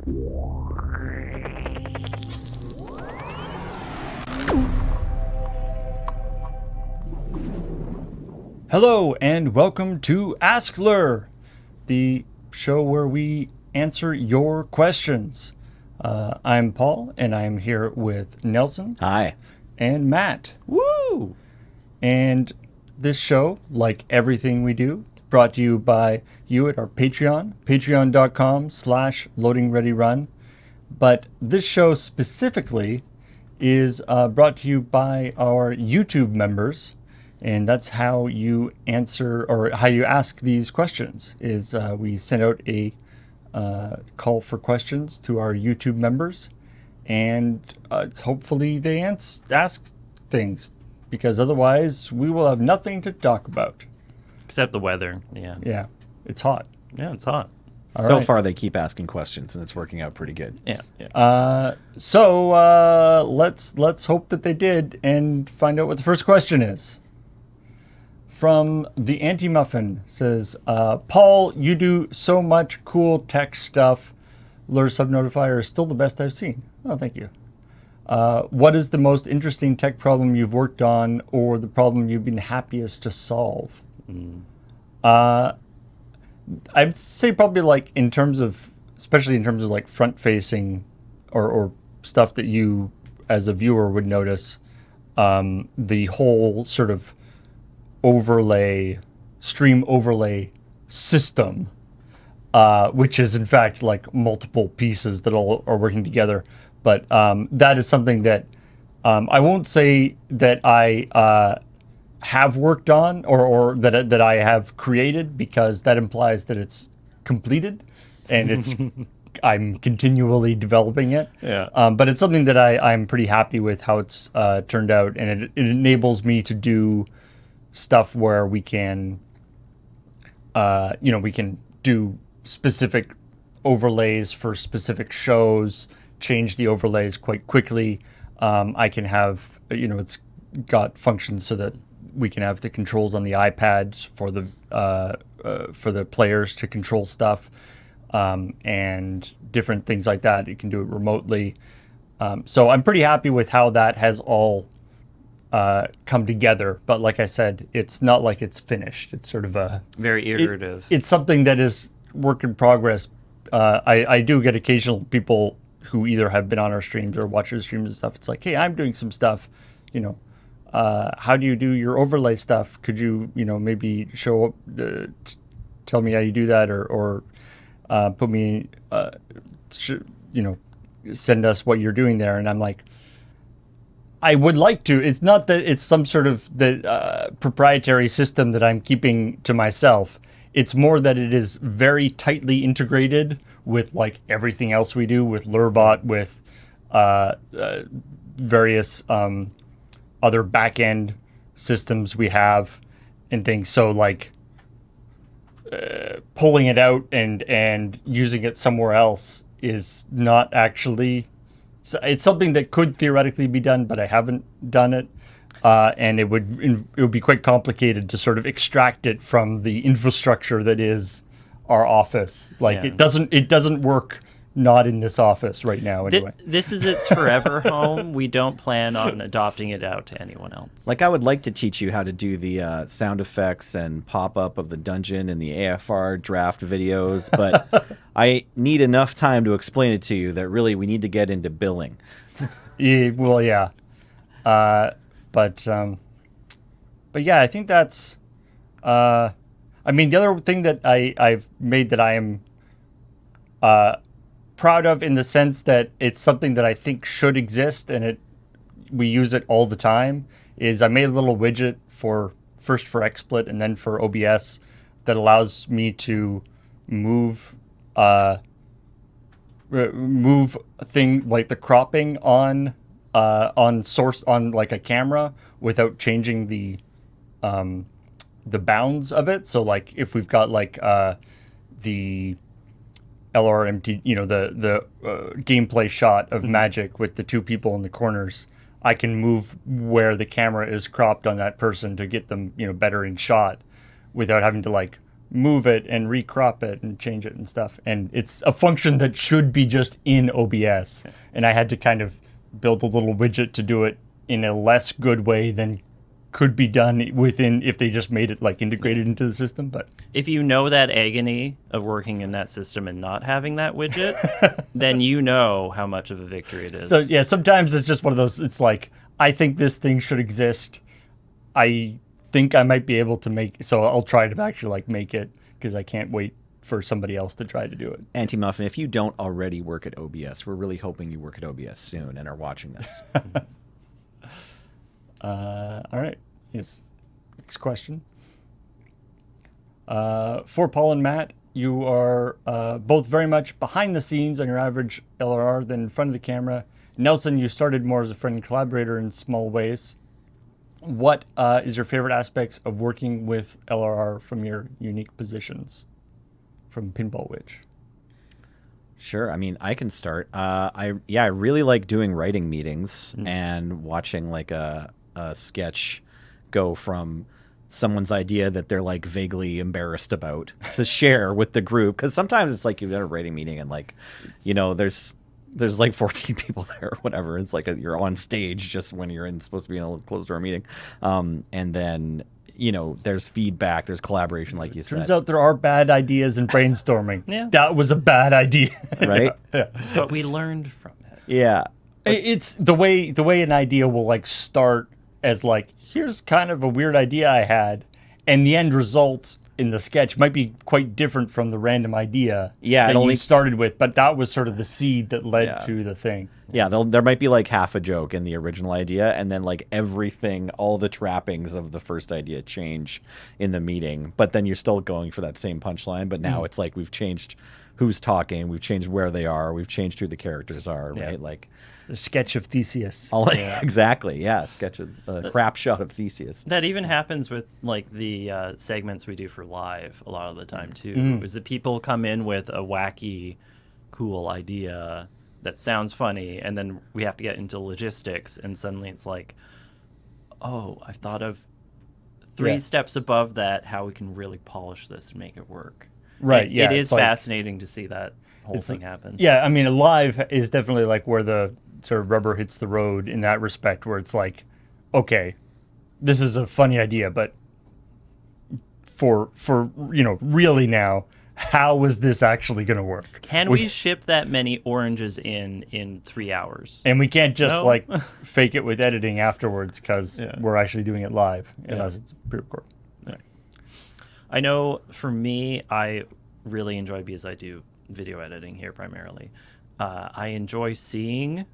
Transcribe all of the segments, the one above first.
Hello and welcome to AskLRR, the show where we answer your questions. I'm Paul, and I'm here with Nelson. Hi. And Matt. Woo! And this show, like everything we do, brought to you by you at our Patreon, patreon.com/LoadingReadyRun. But this show specifically is brought to you by our YouTube members. And that's how you answer or how you ask these questions is we send out a call for questions to our YouTube members, and hopefully they ask things, because otherwise we will have nothing to talk about. Except the weather, yeah. Yeah, it's hot. Yeah, it's hot. So far they keep asking questions, and it's working out pretty good. Yeah. So let's hope that they did and find out what the first question is. From the Anti-Muffin says, Paul, you do so much cool tech stuff. LRR Subnotifier is still the best I've seen. Oh, thank you. What is the most interesting tech problem you've worked on, or the problem you've been happiest to solve? I'd say probably like especially in terms of like front-facing or stuff that you as a viewer would notice, the whole sort of stream overlay system, which is in fact like multiple pieces that all are working together. But that is something that I won't say that I have worked on or that I have created, because that implies that it's completed and I'm continually developing it. Yeah. But it's something that I'm pretty happy with how it's turned out, and it enables me to do stuff where we can, we can do specific overlays for specific shows, change the overlays quite quickly. I can have, it's got functions so that we can have the controls on the iPads for the players to control stuff, and different things like that. You can do it remotely. So I'm pretty happy with how that has all come together, but like I said, it's not like it's finished. It's sort of a very iterative. It's something that is work in progress. I do get occasional people who either have been on our streams or watch our streams and stuff. It's like, hey, I'm doing some stuff. How do you do your overlay stuff? Could you, maybe show up, tell me how you do that, or put me, send us what you're doing there. And I'm like, I would like to. It's not that it's some sort of proprietary system that I'm keeping to myself. It's more that it is very tightly integrated with like everything else we do, with LRRBot, with various other back-end systems we have and things. So like pulling it out and using it somewhere else is not actually... So it's something that could theoretically be done, but I haven't done it, and it would be quite complicated to sort of extract it from the infrastructure that is our office. Like it doesn't work not in this office right now anyway. This is its forever home. We don't plan on adopting it out to anyone else. Like, I would like to teach you how to do the sound effects and pop-up of the dungeon and the AFR draft videos, but I need enough time to explain it to you that really we need to get into billing. Yeah, well, yeah. But yeah, I think that's... the other thing that I've made that I am... proud of, in the sense that it's something that I think should exist, and we use it all the time, is I made a little widget first for XSplit and then for OBS that allows me to move thing like the cropping on source on like a camera without changing the bounds of it. So like if we've got like the LRMT, the gameplay shot of Magic with the two people in the corners, I can move where the camera is cropped on that person to get them, better in shot, without having to like move it and recrop it and change it and stuff. And it's a function that should be just in OBS. And I had to kind of build a little widget to do it in a less good way than could be done within if they just made it like integrated into the system. But If you know that agony of working in that system and not having that widget, then you know how much of a victory it is. so yeah, sometimes it's just one of those, it's like, I think this thing should exist. I think I might be able to make, so I'll try to actually like make it, because I can't wait for somebody else to try to do it. Anti-Muffin, if you don't already work at OBS, we're really hoping you work at OBS soon and are watching this. All right. Yes. Next question. For Paul and Matt, you are both very much behind the scenes on your average LRR than in front of the camera. Nelson, you started more as a friend and collaborator in small ways. What is your favorite aspects of working with LRR from your unique positions? From Pinball Witch. Sure. I mean, I can start. I really like doing writing meetings and watching like a sketch go from someone's idea that they're like vaguely embarrassed about to share with the group. Because sometimes it's like you've got a writing meeting and like, you know, there's like 14 people there or whatever. It's like you're on stage just when you're supposed to be in a closed door meeting. And then, you know, there's feedback, there's collaboration, like you said. Turns out there are bad ideas in brainstorming. Yeah. That was a bad idea. Right? Yeah. But we learned from it. Yeah. It's the way an idea will like start as like, here's kind of a weird idea I had, and the end result in the sketch might be quite different from the random idea Yeah, that it only- you started with, but that was sort of the seed that led Yeah. to the thing. Yeah, there might be like half a joke in the original idea, and then like everything, all the trappings of the first idea change in the meeting. But then you're still going for that same punchline. But now it's like we've changed who's talking, we've changed where they are, we've changed who the characters are, Yeah. right? Like The sketch of Theseus. all exactly, yeah. Sketch of crap shot of Theseus. That even happens with like the segments we do for live a lot of the time too. Is that people come in with a wacky, cool idea that sounds funny, and then we have to get into logistics, and suddenly it's like, oh, I've thought of three Yeah. steps above that how we can really polish this and make it work. Right, It- yeah, It it's is like- fascinating to see that whole thing happen. Yeah, I mean, live is definitely like where the sort of rubber hits the road in that respect, where it's like, okay, this is a funny idea, but for you know, really now, how is this actually going to work? Can we ship that many oranges in 3 hours? And we can't just No. like fake it with editing afterwards, because Yeah. we're actually doing it live, unless it's pre-record. I know for me, I really enjoy, because I do video editing here primarily. I enjoy seeing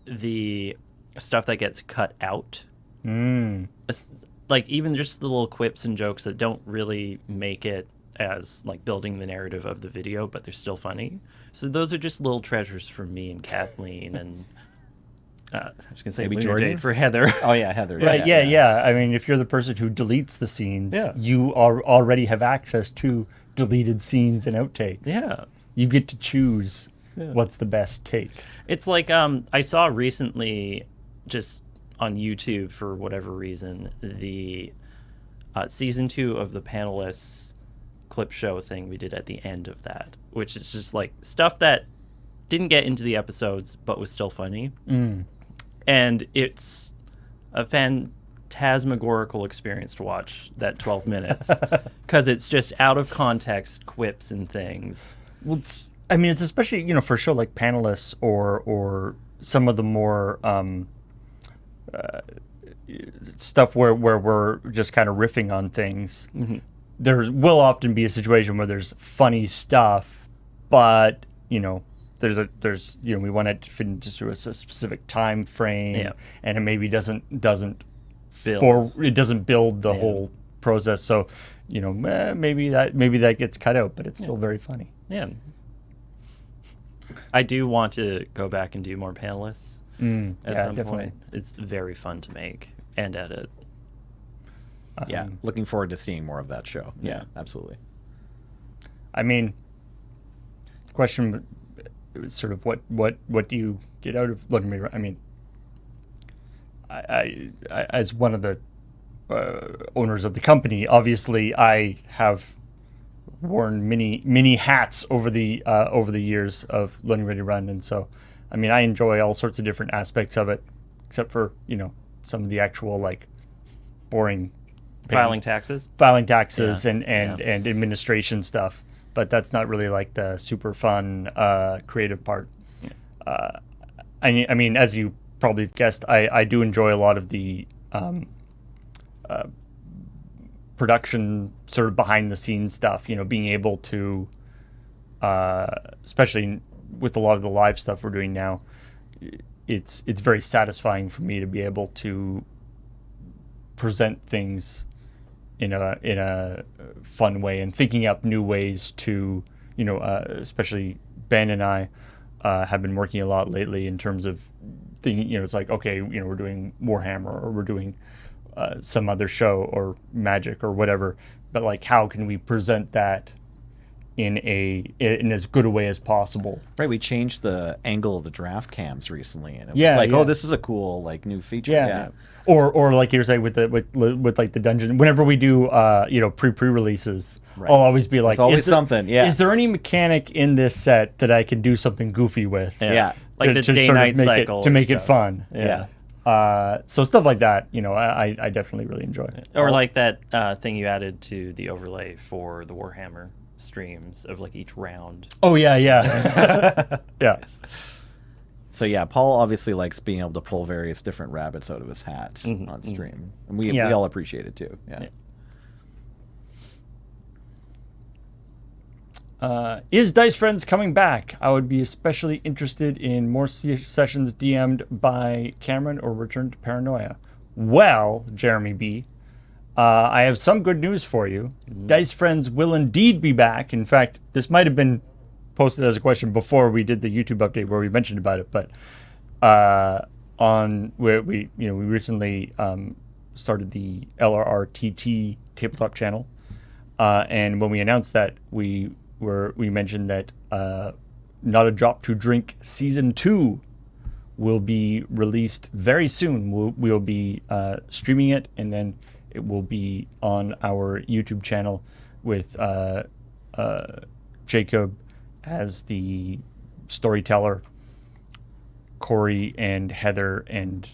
the stuff that gets cut out. Like even just the little quips and jokes that don't really make it as like building the narrative of the video, but they're still funny. So those are just little treasures for me and Kathleen and I was gonna say Maybe Lunar Jordan? Jade for Heather. Oh yeah, Heather. Right, yeah. I mean, if you're the person who deletes the scenes, you already have access to deleted scenes and outtakes. Yeah. You get to choose what's the best take. It's like I saw recently, just on YouTube for whatever reason, the season 2 of the panelists clip show thing we did at the end of that, which is just like stuff that didn't get into the episodes but was still funny. And it's a phantasmagorical experience to watch that 12 minutes because it's just out of context quips and things. Well, it's especially, you know, for a show like Panelists or some of the more stuff where we're just kind of riffing on things. There will often be a situation where there's funny stuff, but you know, there's you know, we want it to fit into a specific time frame, and it maybe doesn't build the whole process. So, you know, maybe that gets cut out, but it's still very funny. Yeah. I do want to go back and do more panelists at some point. It's very fun to make and edit. Yeah, looking forward to seeing more of that show. Yeah, absolutely. I mean, the question is sort of what do you get out of LoadingReadyRun? I mean, I as one of the owners of the company, obviously I have worn many hats over the years of Loading Ready Run, and so I mean I enjoy all sorts of different aspects of it, except for some of the actual like boring Filing taxes. Yeah. and Yeah. administration stuff. But that's not really like the super fun creative part. I mean, as you probably guessed, I do enjoy a lot of the production sort of behind the scenes stuff. Being able to, especially with a lot of the live stuff we're doing now, it's very satisfying for me to be able to present things in a fun way and thinking up new ways to, especially Ben and I have been working a lot lately in terms of thinking, it's like, okay, we're doing Warhammer or we're doing some other show or Magic or whatever, but like, how can we present that in as good a way as possible? Right, we changed the angle of the draft cams recently, and it Yeah, was like, yeah. oh, this is a cool like new feature. Yeah. Or like you're saying with like the dungeon, whenever we do pre-releases, Right. I'll always be like, There's always is there- something, yeah. Is there any mechanic in this set that I can do something goofy with? Yeah. Like the sort of day-night make cycle. to or make it stuff. fun. Yeah. So stuff like that, I definitely really enjoy. Or like that thing you added to the overlay for the Warhammer streams of like each round. Oh yeah. Yeah. So yeah, Paul obviously likes being able to pull various different rabbits out of his hat on stream, and we Yeah. all appreciate it too. Yeah. Is Dice Friends coming back? I would be especially interested in more sessions DM'd by Cameron or Return to Paranoia. Well, Jeremy B., I have some good news for you. Dice Friends will indeed be back. In fact, this might have been posted as a question before we did the YouTube update where we mentioned about it, but on where we recently started the LRR tabletop channel, and when we announced that, we mentioned that Not a Drop to Drink Season 2 will be released very soon. We'll be streaming it, and then it will be on our YouTube channel with Jacob as the storyteller, Corey and Heather and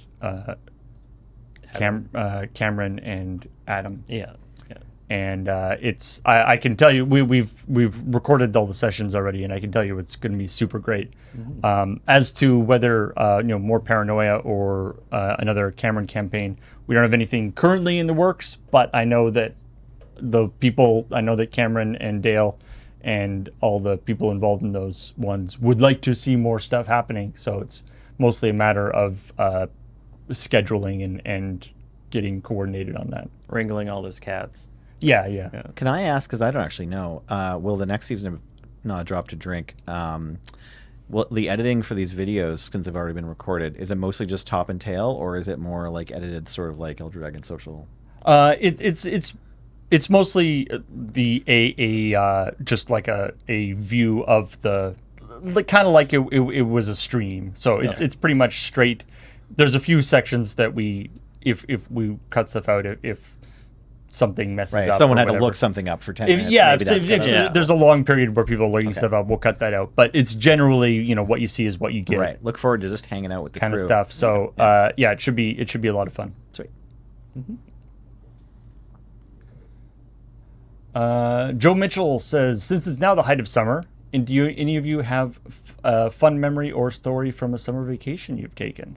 Cameron and Adam. Yeah. And it's I can tell you we've recorded all the sessions already, and I can tell you it's going to be super great. As to whether more Paranoia or another Cameron campaign, we don't have anything currently in the works, but I know that Cameron and Dale and all the people involved in those ones would like to see more stuff happening. So it's mostly a matter of scheduling and getting coordinated on that. Wrangling all those cats. Yeah. Can I ask, because I don't actually know, will the next season of Not a Drop to Drink, will the editing for these videos, since they've already been recorded, is it mostly just top and tail, or is it more like edited sort of like Elder Dragon Social? It's mostly just like a view of the, kind of like it was a stream. So it's pretty much straight. There's a few sections that if we cut stuff out, if something messes Right, up. if someone or had to whatever. look something up for 10 minutes. Yeah, maybe that's if kind of- there's a long period where people are looking stuff up, we'll cut that out. But it's generally, what you see is what you get. Right. Look forward to just hanging out with the Kind crew. of stuff. So it should be a lot of fun. Sweet. Joe Mitchell says, since it's now the height of summer, and do any of you have a fun memory or story from a summer vacation you've taken?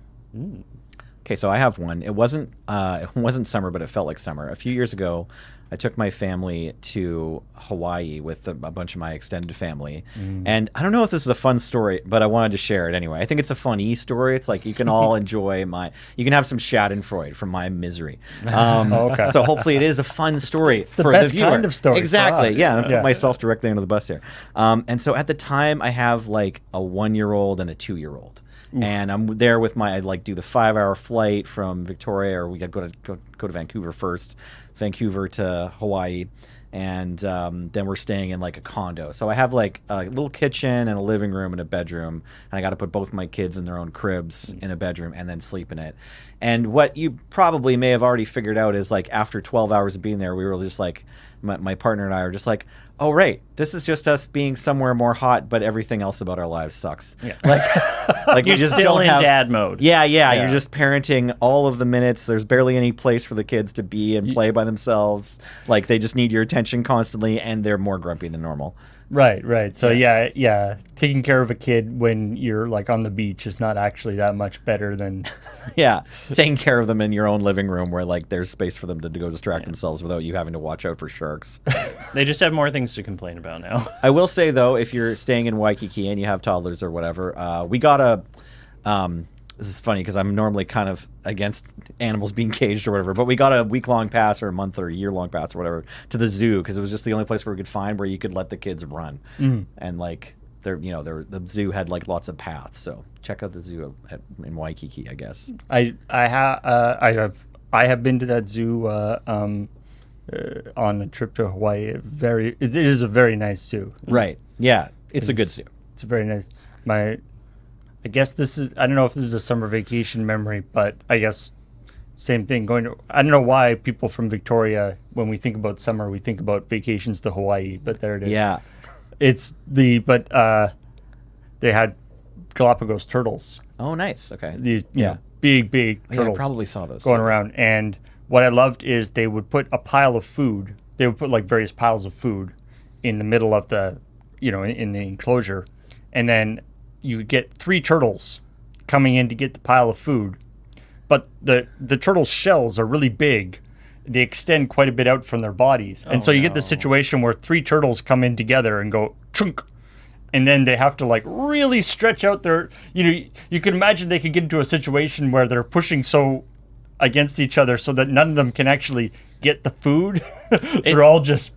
Okay, so I have one. It wasn't summer, but it felt like summer. A few years ago, I took my family to Hawaii with a bunch of my extended family. And I don't know if this is a fun story, but I wanted to share it anyway. I think it's a funny story. It's like you can all enjoy you can have some schadenfreude from my misery. Okay. So hopefully it is a fun story the for best the viewer. kind of story for Exactly. us. Yeah, I Yeah. put myself directly under the bus here. And so at the time, I have like a 1-year-old and a 2-year-old. And I'm there with I'd do the 5-hour flight from Victoria, or we got to go to Vancouver first, Vancouver to Hawaii. and then we're staying in like a condo. So I have like a little kitchen and a living room and a bedroom, and I got to put both my kids in their own cribs in a bedroom and then sleep in it. And what you probably may have already figured out is like after 12 hours of being there, we were just like, my partner and I are just like, oh, right, this is just us being somewhere more hot, but everything else about our lives sucks. Yeah. Like You're we just still don't in have dad mode. Yeah, you're just parenting all of the minutes. There's barely any place for the kids to be and play by themselves. Like they just need your attention constantly, and they're more grumpy than normal. Right. So yeah, taking care of a kid when you're like on the beach is not actually that much better than Yeah, taking care of them in your own living room where like there's space for them to go distract themselves without you having to watch out for sharks. They just have more things to complain about now. I will say though, if you're staying in Waikiki and you have toddlers or whatever, we got a. This is funny because I'm normally kind of against animals being caged or whatever, but we got a week-long pass or a month or a year-long pass or whatever to the zoo because it was just the only place where we could find where you could let the kids run. And like the zoo had like lots of paths, so check out the zoo in Waikiki, I guess. I have been to that zoo on a trip to Hawaii. It is a very nice zoo. Right. Yeah, it's a good zoo. It's a very nice. I guess I don't know if this is a summer vacation memory, but I guess same thing. I don't know why people from Victoria, when we think about summer, we think about vacations to Hawaii, but there it is. Yeah. They had Galapagos turtles. Oh, nice. Okay. These, big turtles. Yeah, I probably saw those going around. And what I loved is they would put a pile of food. They would put like various piles of food in the middle of the, in the enclosure, and then you would get 3 turtles coming in to get the pile of food. But the turtles' shells are really big. They extend quite a bit out from their bodies. And so you get this situation where 3 turtles come in together and go chunk. And then they have to like really stretch out their, you can imagine they could get into a situation where they're pushing so against each other so that none of them can actually get the food. They're all just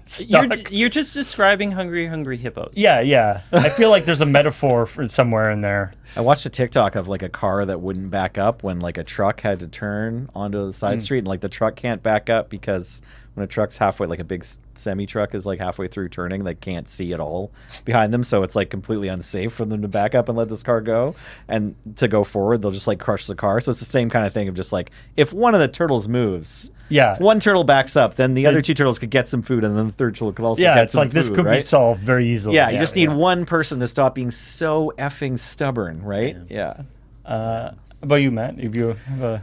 stuck. You're just describing hungry hippos. Yeah. I feel like there's a metaphor for somewhere in there. I watched a TikTok of like a car that wouldn't back up when like a truck had to turn onto the side street, and like the truck can't back up because when a truck's halfway, like a big semi truck is like halfway through turning, they can't see at all behind them, so it's like completely unsafe for them to back up and let this car go. And to go forward, they'll just like crush the car. So it's the same kind of thing of just like if one of the turtles moves, if one turtle backs up, then the other 2 turtles could get some food, and then the third turtle could also get it's some like food, this could right? be solved very easily. Yeah, you just need one person to stop being so effing stubborn, right? Yeah. How about you, Matt? If you have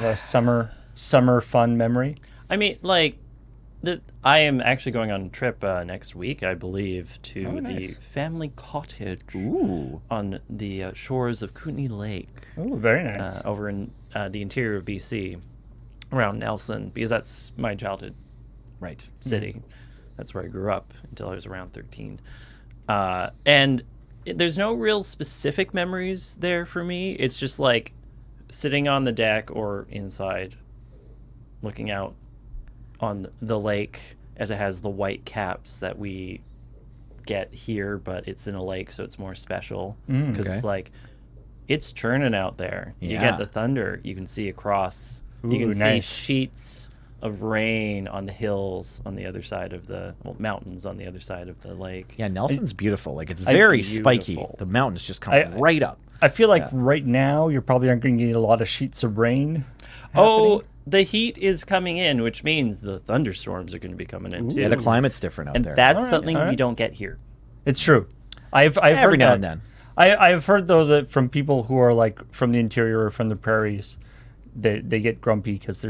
a summer fun memory? I mean, like, I am actually going on a trip next week, I believe, to the family cottage on the shores of Kootenay Lake. Oh, very nice. Over in the interior of BC, around Nelson, because that's my childhood city. That's where I grew up until I was around 13. And there's no real specific memories there for me. It's just like sitting on the deck or inside looking out on the lake, as it has the white caps that we get here, but it's in a lake, so it's more special because it's like it's churning out there. You get the thunder, you can see across. You can see sheets of rain on the hills on the other side of the mountains on the other side of the lake. Yeah, Nelson's beautiful. Like it's very spiky. The mountains just come right up. I feel like right now you're probably not going to get a lot of sheets of rain. Oh, the heat is coming in, which means the thunderstorms are going to be coming in too. Yeah, the climate's different out there. And that's something we don't get here. It's true. I've heard every now that. and then. I've heard though that from people who are like from the interior or from the prairies, they get grumpy because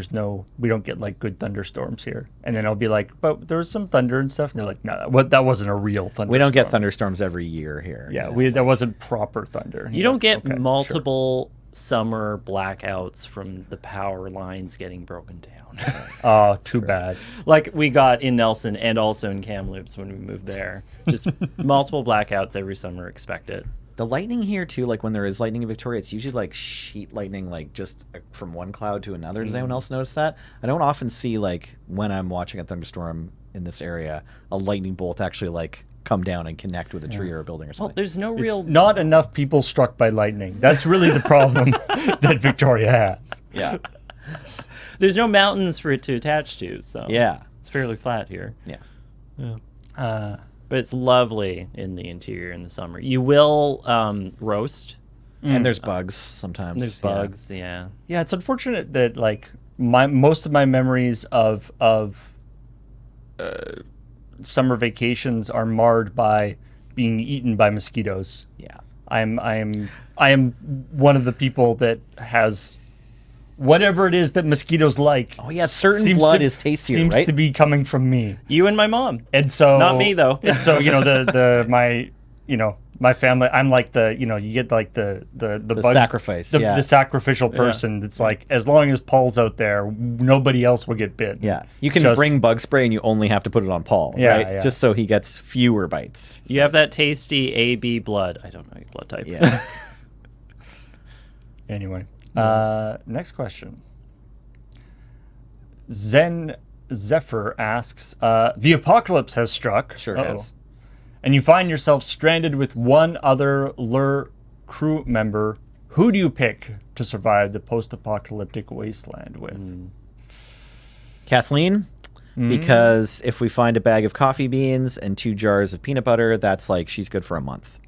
we don't get like good thunderstorms here. And then I'll be like, but there was some thunder and stuff. And they're like, no, that wasn't a real thunderstorm. We don't get thunderstorms every year here. Yeah, that wasn't proper thunder. You don't get multiple summer blackouts from the power lines getting broken down. Oh, too bad. Like we got in Nelson and also in Kamloops when we moved there. Just multiple blackouts every summer, expect it. The lightning here too, like when there is lightning in Victoria, it's usually like sheet lightning, like just from one cloud to another. Does anyone else notice that? I don't often see like when I'm watching a thunderstorm in this area, a lightning bolt actually like come down and connect with a tree or a building or something. Well, there's no real... Not enough people struck by lightning. That's really the problem that Victoria has. Yeah. There's no mountains for it to attach to, so... Yeah. It's fairly flat here. Yeah. But it's lovely in the interior in the summer. You will roast. And there's bugs sometimes. There's bugs, yeah. Yeah, it's unfortunate that like most of my memories of summer vacations are marred by being eaten by mosquitoes. Yeah. I am one of the people that has whatever it is that mosquitoes like. Oh yeah, certain blood is tastier, seems right? to be coming from me. You and my mom. And so Not me, though. And so my family, I'm like you get like the bug, sacrifice, the sacrificial person. That's like, as long as Paul's out there, nobody else will get bit. Yeah, you can bring bug spray and you only have to put it on Paul, right? Yeah. Just so he gets fewer bites. You have that tasty AB blood. I don't know your blood type. Yeah. Anyway, next question. Zen Zephyr asks, the apocalypse has struck. Sure has. And you find yourself stranded with one other LRR crew member. Who do you pick to survive the post-apocalyptic wasteland with? Kathleen, because if we find a bag of coffee beans and 2 jars of peanut butter, that's like she's good for a month.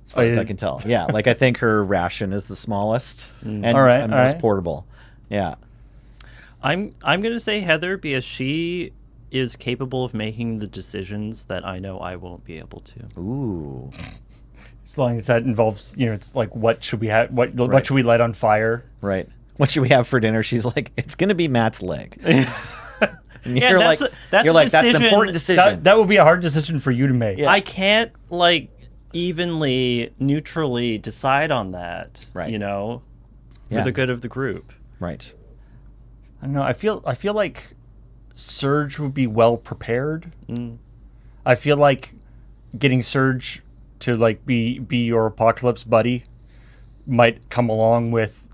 As far as I can tell. Yeah, like I think her ration is the smallest and most portable. Yeah. I'm gonna say Heather because she is capable of making the decisions that I know I won't be able to. Ooh. As long as that involves, it's like, what should we have? What should we light on fire? Right. What should we have for dinner? She's like, it's going to be Matt's leg. And you're that's an important decision. That will be a hard decision for you to make. Yeah. I can't evenly, neutrally decide on that. Right. For the good of the group. Right. I don't know. I feel like Surge would be well prepared. I feel like getting Surge to be your apocalypse buddy might come along with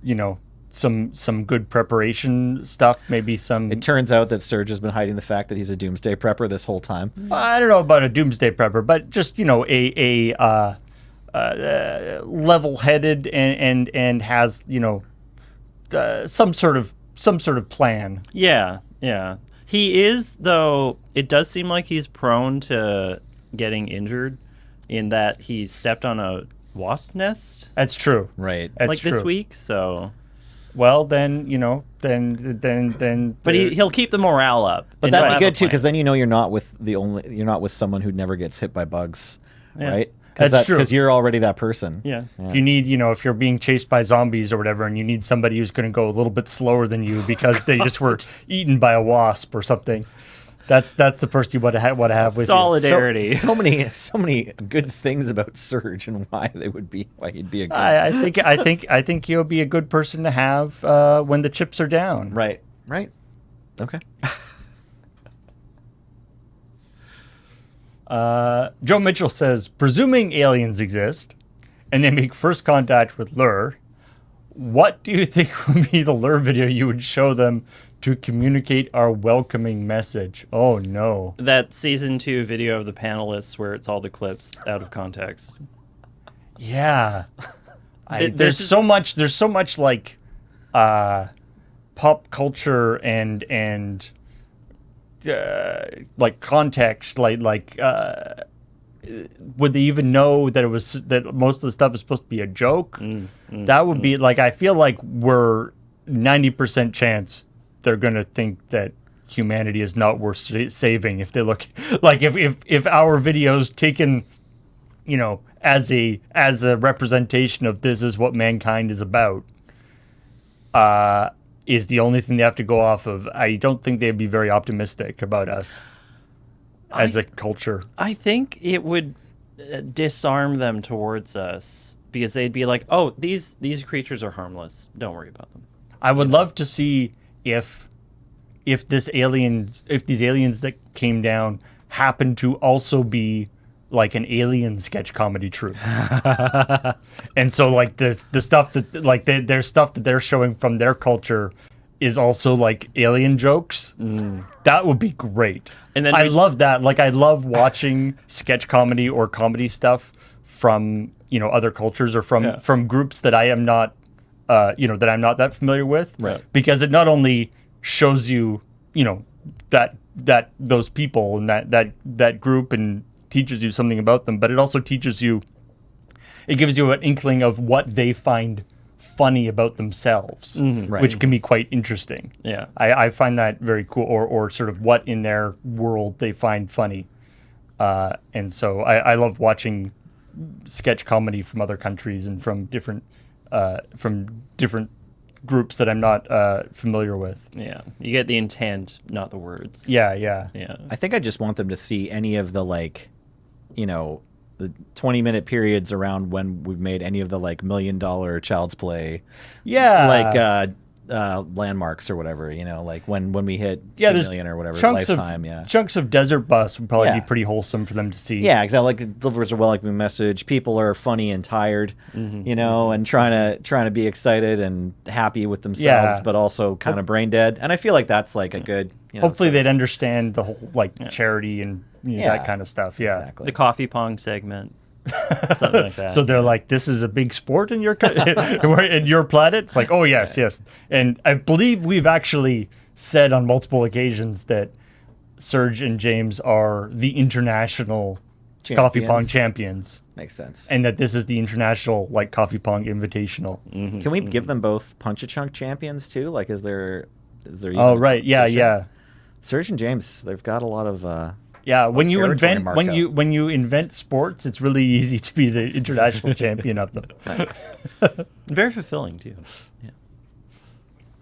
some good preparation stuff. Maybe some. It turns out that Surge has been hiding the fact that he's a doomsday prepper this whole time. I don't know about a doomsday prepper, but just level-headed and has some sort of plan. Yeah. He is, though. It does seem like he's prone to getting injured, in that he stepped on a wasp nest. That's true. Right. That's true. This week. So, well, then then. But he'll keep the morale up. But that'd be good too, because then you're not with someone who never gets hit by bugs, right? That's true. Because you're already that person. Yeah. If you need, if you're being chased by zombies or whatever, and you need somebody who's going to go a little bit slower than you because they just were eaten by a wasp or something, that's the person you want to have with solidarity. you. So many good things about Surge and why he'd be a good. I think he'll be a good person to have when the chips are down. Right. Okay. Joe Mitchell says, presuming aliens exist and they make first contact with LRR, what do you think would be the LRR video you would show them to communicate our welcoming message? Oh no. That season 2 video of the panelists where it's all the clips out of context. Yeah. There's so much like pop culture and like context, like would they even know that most of the stuff is supposed to be a joke? That would be like, I feel like we're 90% chance they're gonna think that humanity is not worth saving if they look like if our videos taken as a representation of this is what mankind is about is the only thing they have to go off of. I don't think they'd be very optimistic about us as a culture. I think it would disarm them towards us because they'd be like, "Oh, these creatures are harmless. Don't worry about them." I would love to see if these aliens that came down happen to also be like an alien sketch comedy troupe. And so like the stuff that like their stuff that they're showing from their culture is also like alien jokes. That would be great. And then I love that. Like I love watching sketch comedy or comedy stuff from, other cultures or from groups that I am not that I'm not that familiar with. Right. Because it not only shows you, those people and that group, and teaches you something about them. But it also teaches you, it gives you an inkling of what they find funny about themselves, Right. which can be quite interesting. Yeah. I find that very cool, or sort of what in their world they find funny. And so I love watching sketch comedy from other countries and from different groups that I'm not familiar with. Yeah. You get the intent, not the words. Yeah. Yeah. I think I just want them to see any of the like, you know, the 20-minute periods around when we've made any of the like $1 million Child's Play, Yeah. like landmarks or whatever, you know, like when we hit 2 there's million or whatever chunks lifetime. chunks of Desert Bus would probably Yeah. be pretty wholesome for them to see. Yeah, exactly. Like it delivers a welcoming message. People are funny and tired, you know, and trying to be excited and happy with themselves, Yeah. but also kind of brain dead. And I feel like that's like a good. You know, Hopefully sort of- they'd understand the whole charity and Yeah. that kind of stuff. Yeah. Exactly. The coffee pong segment. Something like that. So they're like, this is a big sport in your in your planet. It's like, oh yes, yes. And I believe we've actually said on multiple occasions that Serge and James are the international coffee pong champions, Makes sense. and that this is the international coffee pong invitational. Can we give them both Punch a Chunk champions too? Like, is there? Even Oh a right, yeah, competition? yeah. Serge and James, they've got a lot of. Yeah, when you territory invent marked out. when you invent sports, it's really easy to be the international champion of them. Nice. Very fulfilling too.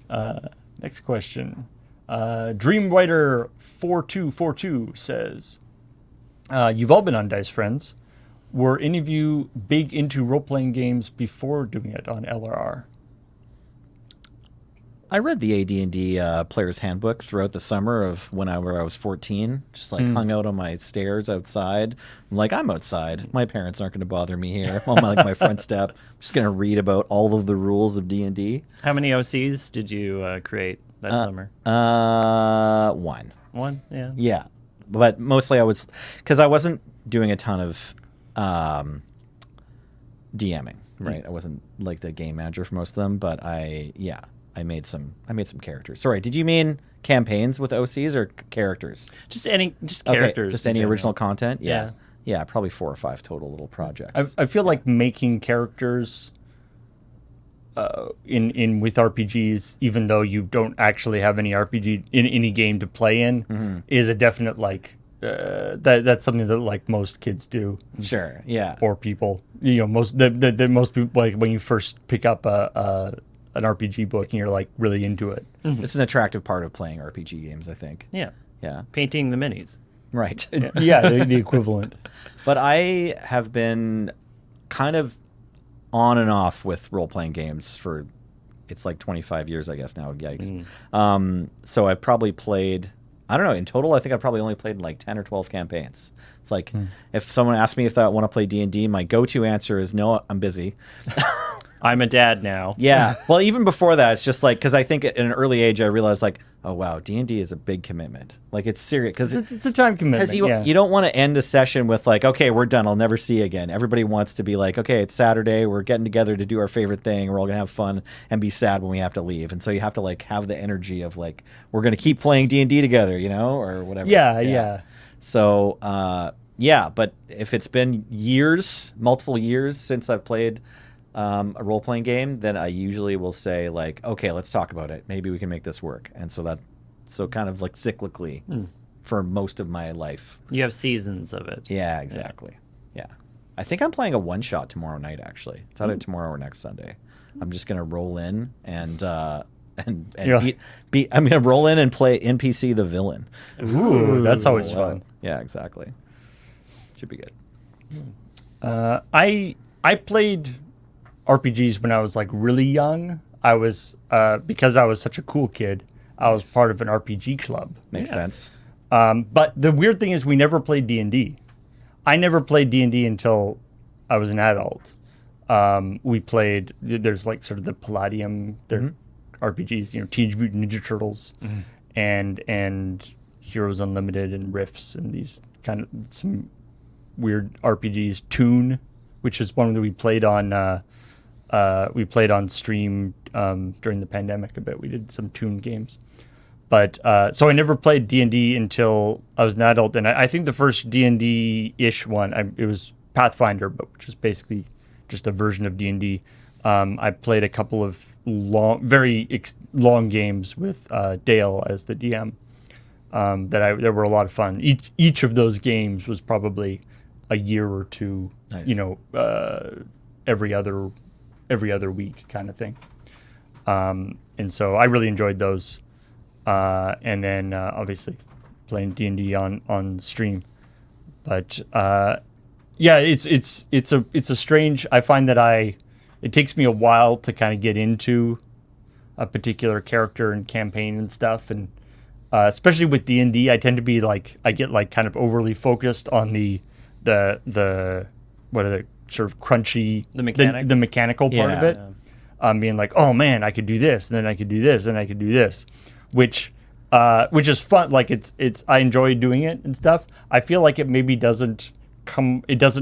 Yeah. Next question. Dreamwriter4242 says, you've all been on Dice Friends. Were any of you big into role-playing games before doing it on LRR? I read the AD&D Player's Handbook throughout the summer of whenever I was 14. Just like hung out on my stairs outside. I'm like, I'm outside. My parents aren't going to bother me here. On my front step. I'm just going to read about all of the rules of D&D. How many OCs did you create that summer? One. One? Yeah. Yeah, but mostly because I wasn't doing a ton of DMing, right? I wasn't like the game manager for most of them, but I made some characters. Sorry, did you mean campaigns with OCs or characters? Just characters. Okay, just in any general. original content. Yeah. Yeah, probably 4 or 5 total little projects. I feel like making characters in with RPGs, even though you don't actually have any RPG in any game to play in, is a definite that's something that most kids do. Sure. Yeah. Or people, most most people, like when you first pick up an RPG book and you're really into it. It's an attractive part of playing RPG games, I think. Yeah. Yeah. Painting the minis. Right. Yeah, the equivalent. But I have been kind of on and off with role-playing games for, it's like 25 years, I guess now. Yikes. So I've probably played, I don't know, in total, I think I've probably only played 10 or 12 campaigns. It's like, if someone asks me if I want to play D&D, my go-to answer is, no, I'm busy. I'm a dad now. Yeah. Well, even before that, it's just because I think at an early age, I realized oh, wow, D&D is a big commitment. It's serious. Because It's a time commitment. Because you don't want to end a session with okay, we're done. I'll never see you again. Everybody wants to be okay, it's Saturday. We're getting together to do our favorite thing. We're all going to have fun and be sad when we have to leave. And so you have to have the energy of we're going to keep playing D&D together, or whatever. Yeah. So, but if it's been multiple years since I've played a role-playing game, then I usually will say okay, let's talk about it. Maybe we can make this work. And so kind of cyclically for most of my life. You have seasons of it. Yeah, exactly. Yeah. I think I'm playing a one-shot tomorrow night, actually. It's either tomorrow or next Sunday. I'm just going to roll in and I'm going to roll in and play NPC the villain. Ooh, that's always fun. Yeah, exactly. Should be good. I played RPGs when I was really young. I was because I was such a cool kid. I was part of an RPG club. Makes sense. But the weird thing is, we never played D&D. I never played D&D until I was an adult. We played. There's sort of the Palladium. They're RPGs. Teenage Mutant Ninja Turtles, and Heroes Unlimited, and Rifts, and these kind of some weird RPGs. Toon, which is one that we played on. We played on stream during the pandemic a bit. We did some Toon games. But so I never played D&D until I was an adult, and I think the first D&D-ish one, it was Pathfinder, but which is basically just a version of D&D. I played a couple of very long games with Dale as the DM. That were a lot of fun. Each of those games was probably a year or two, Nice. every other week kind of thing. And so I really enjoyed those. And then obviously playing D&D on stream. But yeah, it's a strange. I find that it takes me a while to kind of get into a particular character and campaign and stuff, and especially with D&D, I tend to be I get kind of overly focused on the what are the sort of crunchy The mechanics? the mechanical part of Yeah. it. Being like, oh man, I could do this, and then I could do this, and I could do this, which is fun. Like it's I enjoy doing it and stuff. I feel like it maybe doesn't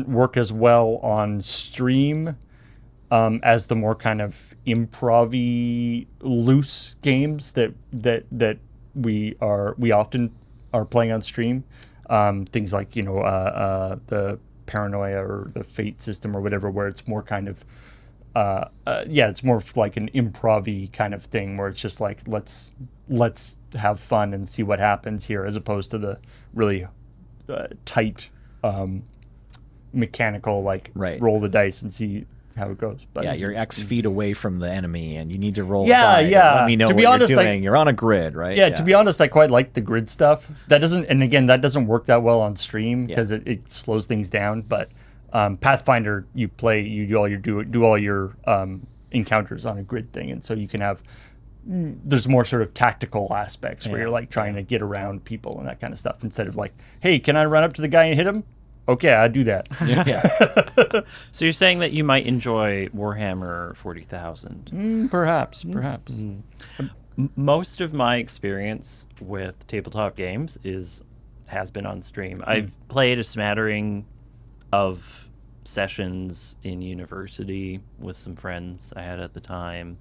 work as well on stream as the more kind of improv-y loose games that we often are playing on stream. Things like the Paranoia or the Fate system or whatever, where it's more kind of it's more like an improv-y kind of thing, where it's just like let's have fun and see what happens here, as opposed to the really tight mechanical Right. roll the dice and see how it goes. But Yeah, you're X feet away from the enemy, and you need to roll. Yeah, a die yeah. Let me know To what be honest, you're doing. You're on a grid, right? yeah, to be honest, I quite like the grid stuff. That doesn't work that well on stream because it slows things down. But Pathfinder, you do all your encounters on a grid thing, and so you can have there's more sort of tactical aspects where you're like trying to get around people and that kind of stuff, instead of like, hey, can I run up to the guy and hit him? Okay, I do that. Yeah. So you're saying that you might enjoy Warhammer 40,000? Perhaps. Most of my experience with tabletop games has been on stream. I've played a smattering of sessions in university with some friends I had at the time.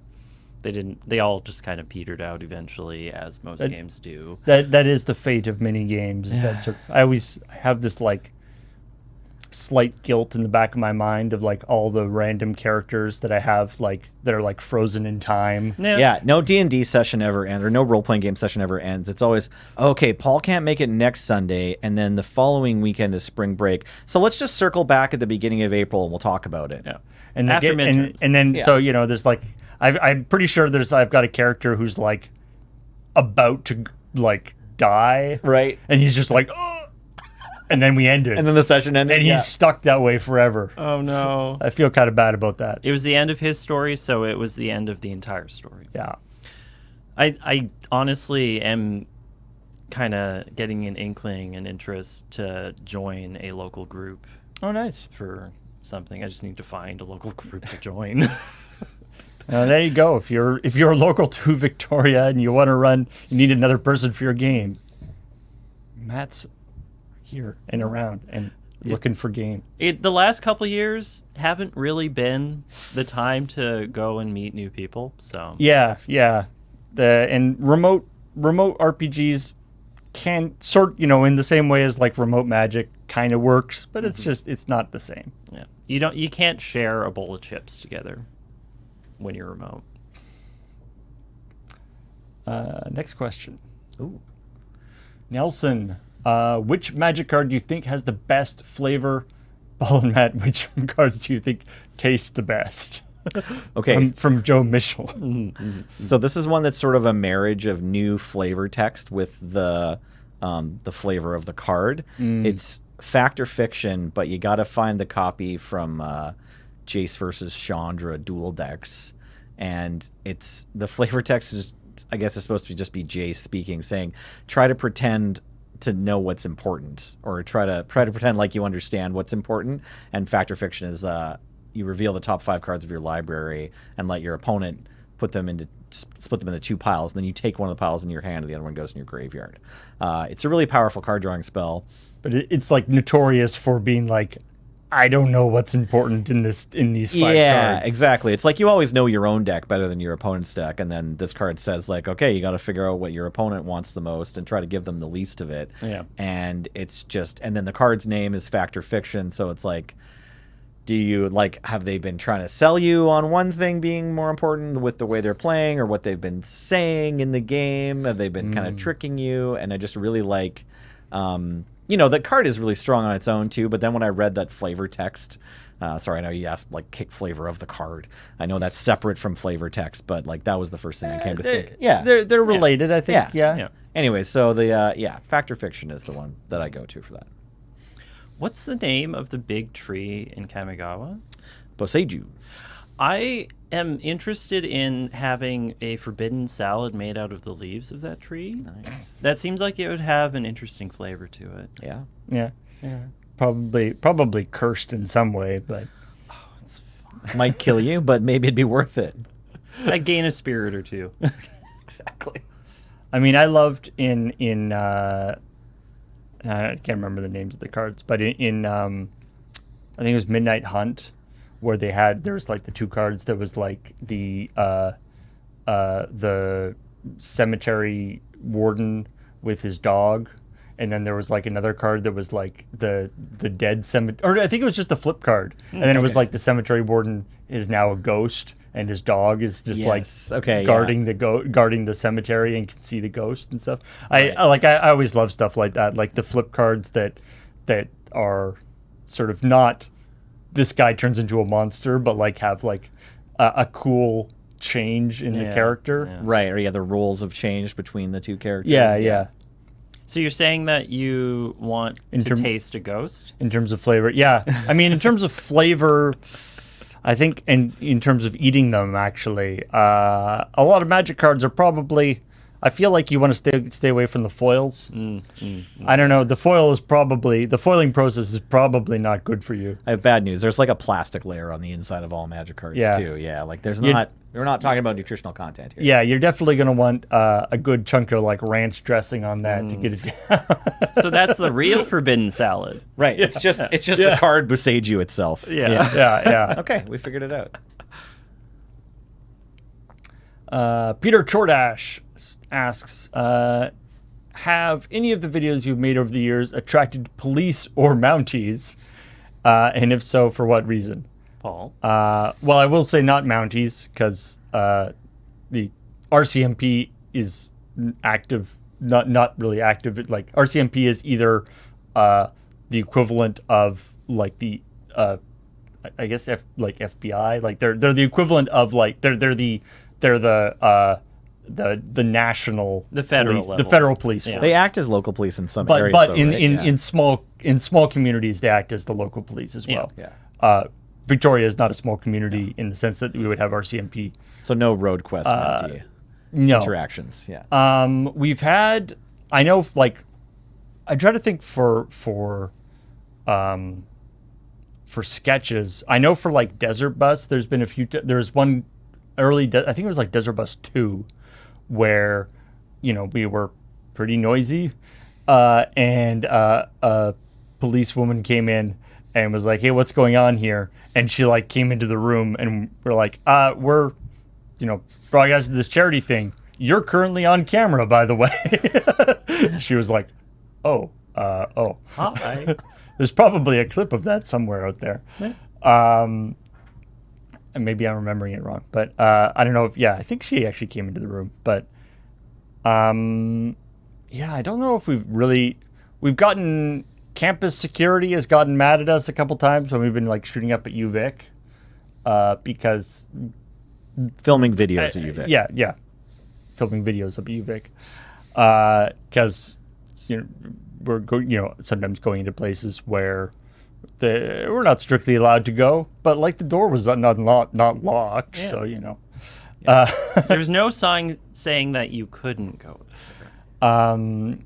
They all just kind of petered out eventually, as most games do. That is the fate of mini games. I always have this slight guilt in the back of my mind of all the random characters that I have that are frozen in time. Yeah, no D&D session ever ends, or no role-playing game session ever ends. It's always, okay, Paul can't make it next Sunday, and then the following weekend is spring break. So let's just circle back at the beginning of April, and we'll talk about it. Yeah, and After midterms. and then so there's I'm pretty sure I've got a character who's about to die, Right. and he's just oh. And then we end it. And then the session ended. And he's stuck that way forever. Oh no. I feel kind of bad about that. It was the end of his story, so it was the end of the entire story. Yeah. I honestly am kind of getting an inkling and interest to join a local group Oh, nice. for something. I just need to find a local group to join. There you go. If you're local to Victoria and you want to run, you need another person for your game. Matt's here and around and looking for game. The last couple of years haven't really been the time to go and meet new people. So Yeah. And remote RPGs can in the same way as remote magic kind of works, but it's not the same. yeah, you can't share a bowl of chips together when you're remote. Next question. Ooh. Nelson, which magic card do you think has the best flavor? Paul and Matt, which cards do you think taste the best? Okay. From Joe Mitchell. So this is one that's sort of a marriage of new flavor text with the flavor of the card. It's fact or fiction, but you got to find the copy from Jace versus Chandra Dual Decks, and it's the flavor text is, I guess, it's supposed to just be Jace speaking, saying, try to pretend to know what's important, or try to pretend like you understand what's important. And fact or fiction is you reveal the top 5 cards of your library and let your opponent split them into 2 piles, and then you take one of the piles in your hand and the other one goes in your graveyard. It's a really powerful card drawing spell. But it's notorious for being I don't know what's important in these 5 Yeah, cards. exactly. It's like you always know your own deck better than your opponent's deck, and then this card says like, okay, you got to figure out what your opponent wants the most and try to give them the least of it. Yeah. And it's just, and then the card's name is Fact or Fiction, so it's like, do you like, have they been trying to sell you on one thing being more important with the way they're playing or what they've been saying in the game? Have they been kind of tricking you? And I just really like, the card is really strong on its own too, but then when I read that flavor text, sorry, I know you asked like flavor of the card. I know that's separate from flavor text, but like that was the first thing that came to think. Yeah, they're related, I think. Yeah. Anyway, so the Fact or Fiction is the one that I go to for that. What's the name of the big tree in Kamigawa? Boseiju. I am interested in having a forbidden salad made out of the leaves of that tree. Nice. That seems like it would have an interesting flavor to it. Yeah. Yeah. Probably cursed in some way, but It's Might kill you, but maybe it'd be worth it. I gain a spirit or two. Exactly. I mean, I loved in I can't remember the names of the cards, but in I think it was Midnight Hunt, where there was like the 2 cards. There was like the cemetery warden with his dog, and then there was like another card that was like the dead cemetery, or I think it was just a flip card, and then it was like the cemetery warden is now a ghost, and his dog is just guarding the cemetery and can see the ghost and stuff. Right. I always love stuff like that, like the flip cards that are sort of not this guy turns into a monster, but like have like a cool change in the character. Yeah. Right, or the roles have changed between the 2 characters. Yeah. So you're saying that you want to taste a ghost? In terms of flavor, yeah. I mean, in terms of flavor, I think, and in terms of eating them, actually, a lot of Magic cards are probably. I feel like you want to stay away from the foils. I don't know. The foiling process is probably not good for you. I have bad news. There's like a plastic layer on the inside of all Magic cards too. Yeah, like we're not talking about nutritional content here. Yeah, you're definitely going to want a good chunk of like ranch dressing on that to get it down. So that's the real forbidden salad. Right. It's just the card Boseiju itself. Yeah. Okay, we figured it out. Peter Chordash asks, have any of the videos you've made over the years attracted police or Mounties? And if so, for what reason? Paul? Well, I will say not Mounties, because the RCMP is active, not really active. Like, RCMP is either the equivalent of, like, the, I guess, FBI. Like, they're the equivalent of, like, they're the national, the federal police, level. the federal police force. They act as local police in some But areas. but though, in right? in small communities, they act as the local police as well. Yeah. Victoria is not a small community in the sense that we would have RCMP. So no road quest Mountie No. interactions. Yeah. We've had, I know, like, I try to think for sketches. I know for like Desert Bus, there's been a few. There's one early, I think it was like Desert Bus 2, where, we were pretty noisy, and a policewoman came in and was like, "Hey, what's going on here?" And she like came into the room, and we're like, we're, broadcasting this charity thing. You're currently on camera, by the way." She was like, oh. Hi. There's probably a clip of that somewhere out there. And maybe I'm remembering it wrong, but I don't know if, I think she actually came into the room, but I don't know if we've gotten, campus security has gotten mad at us a couple times when we've been like shooting up at UVic, because Filming videos at UVic. yeah, filming videos of UVic, because we're sometimes going into places where we're not strictly allowed to go, but like the door was not locked, Yeah. so There's no sign saying that you couldn't go there.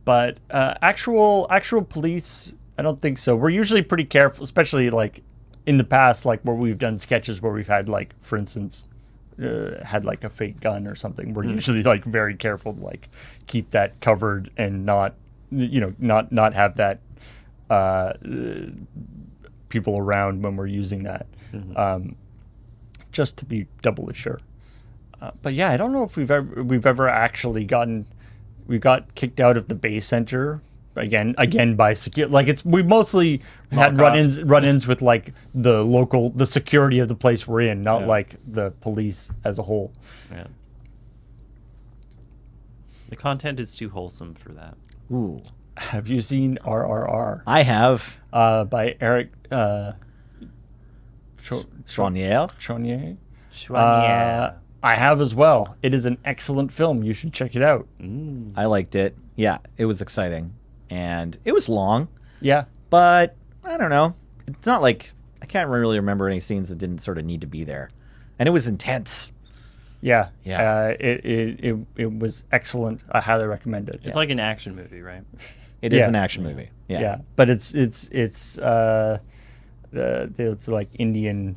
But actual police, I don't think so. We're usually pretty careful, especially like in the past, like where we've done sketches where we've had, like, for instance, had like a fake gun or something. We're usually like very careful to like keep that covered and not have that people around when we're using that, just to be doubly sure. But yeah, I don't know if we've ever actually we got kicked out of the Bay Center again by security. Like we mostly had run-ins with like the security of the place we're in, not like the police as a whole. Yeah. The content is too wholesome for that. Ooh. Have you seen RRR? I have. By Eric Chonier. Chonier. Chouanier. I have as well. It is an excellent film. You should check it out. I liked it. Yeah, it was exciting. And it was long, Yeah. but I don't know. It's not like I can't really remember any scenes that didn't sort of need to be there. And it was intense. Yeah. Yeah. It was excellent. I highly recommend it. It's like an action movie, right? It is Yeah. an action movie. Yeah. Yeah. But it's like Indian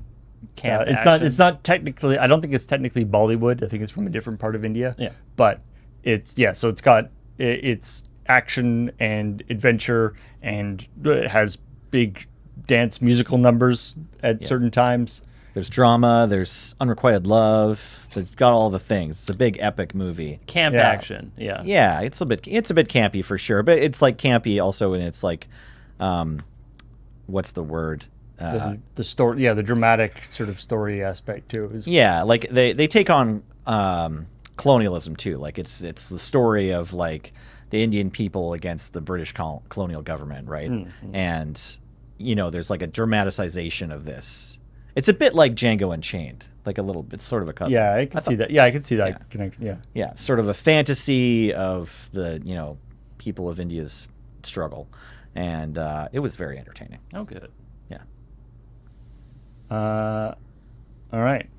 Camp it's action. not technically, I don't think it's technically Bollywood. I think it's from a different part of India. Yeah. But so it's got it's action and adventure, and it has big dance musical numbers at certain times. There's drama. There's unrequited love. It's got all the things. It's a big epic movie. Camp Yeah. action. Yeah. Yeah, it's a bit campy for sure, but it's like campy also in its like, what's the word? The story, the dramatic sort of story aspect too. Yeah, like they take on colonialism too. Like it's the story of like the Indian people against the British colonial government, right? And there's like a dramatization of this. It's a bit like Django Unchained, like a little bit, sort of a cousin. Yeah, I can see that. Yeah, I can see that Yeah. connection. Yeah. Yeah, sort of a fantasy of the people of India's struggle, and it was very entertaining. Oh, good. Yeah. All right.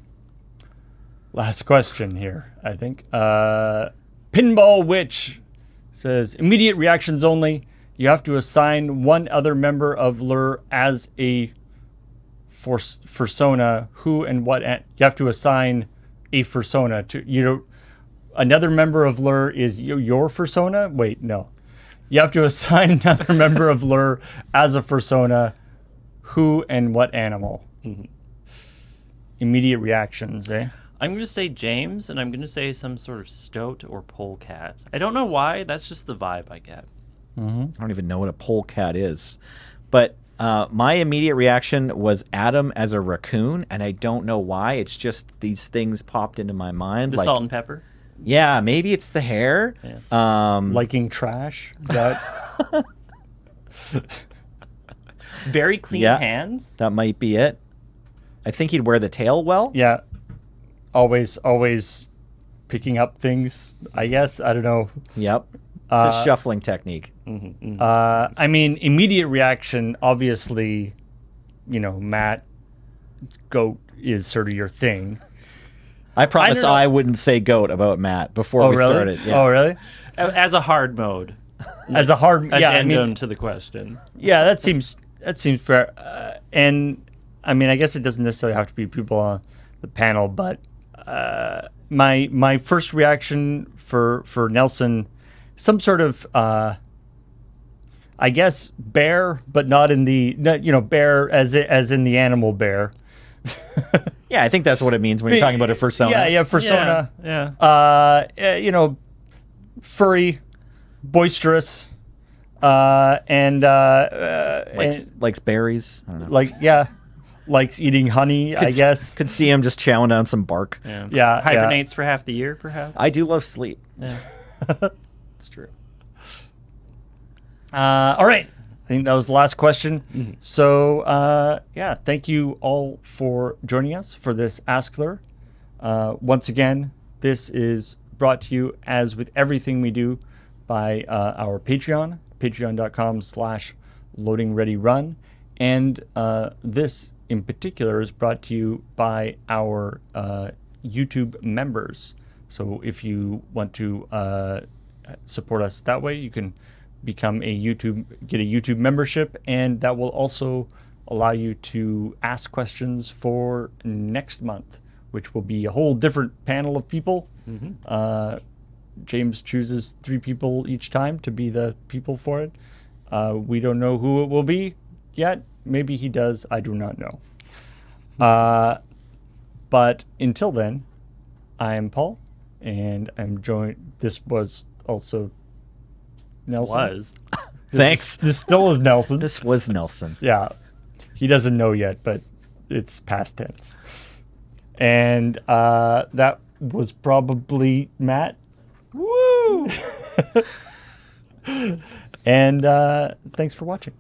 Last question here, I think. Pinball Witch says, immediate reactions only. You have to assign one other member of LRR as a fursona. Who and what? You have to assign a fursona to another member of LRR is your fursona. Wait, no. You have to assign another member of LRR as a fursona. Who and what animal? Immediate reactions, eh? I'm going to say James, and I'm going to say some sort of stoat or polecat. I don't know why. That's just the vibe I get. I don't even know what a polecat is, but my immediate reaction was Adam as a raccoon, and I don't know why. It's just these things popped into my mind. The salt and pepper? Yeah, maybe it's the hair. Yeah. Liking trash? Is that Very clean Yeah. hands? That might be it. I think he'd wear the tail well. yeah? Always picking up things, I guess. I don't know. Yep. It's a shuffling technique. I mean, immediate reaction, obviously, Matt, goat is sort of your thing. I promise don't know. I wouldn't say goat about Matt before we really? started. Yeah. Oh, really? As a hard mode. As a hard, yeah, I Addendum mean, to the question. yeah, that seems fair. And I mean, I guess it doesn't necessarily have to be people on the panel, but my first reaction for Nelson, some sort of I guess bear, but not in the bear as in the animal bear. Yeah, I think that's what it means when you're talking about a fursona. Yeah, persona. Yeah. Furry, boisterous, and Likes berries. I don't know. likes eating honey. I guess. Could see him just chowing down some bark. Yeah, Hibernates for half the year, perhaps. I do love sleep. Yeah. It's true. All right. I think that was the last question. So, thank you all for joining us for this AskLRR. Once again, this is brought to you, as with everything we do, by our Patreon, patreon.com/LoadingReadyRun. And this, in particular, is brought to you by our YouTube members. So if you want to support us that way, you can get a YouTube membership, and that will also allow you to ask questions for next month, which will be a whole different panel of people. James chooses 3 people each time to be the people for it, We don't know who it will be yet. Maybe he does. I do not know. But until then, I am Paul, and I'm joined. This was also Nelson. Was. Thanks. This still is Nelson. This was Nelson. Yeah. He doesn't know yet, but it's past tense. And that was probably Matt. Woo! And thanks for watching.